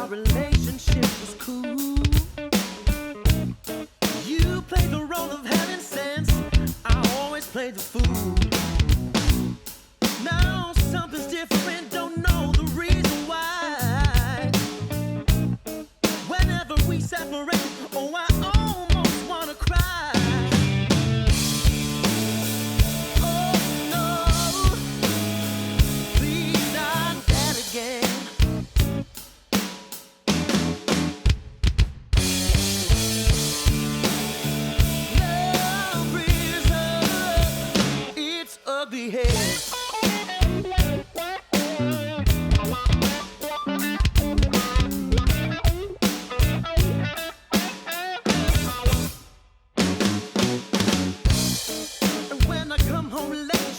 our relationship was cool. You played the role of having sense, I always played the fool. Now something's different, don't know the reason why. Whenever we separate, oh, I almost wanna cry. Oh no, please not that again. Love rears up its ugly head.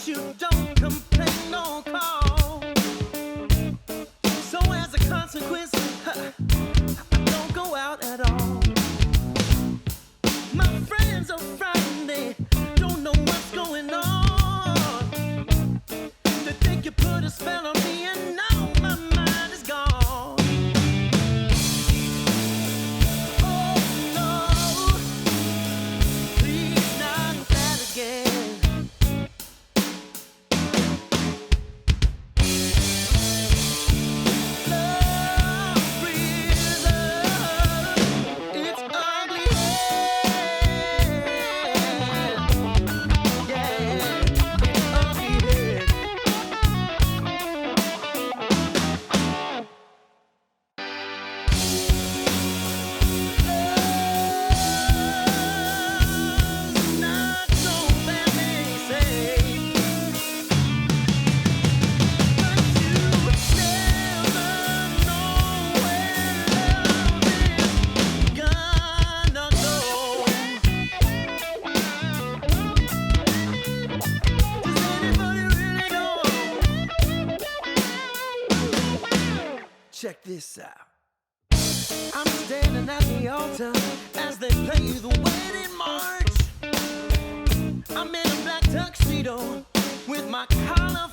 You don't complain, no call. So as a consequence, I don't go out at all. My friends are frightened, they don't know what's going on. They think you put a spell on me and now my mind is gone. Oh no, please not that again. Check this out. I'm standing at the altar as they play the wedding march. I'm in a black tuxedo with my collar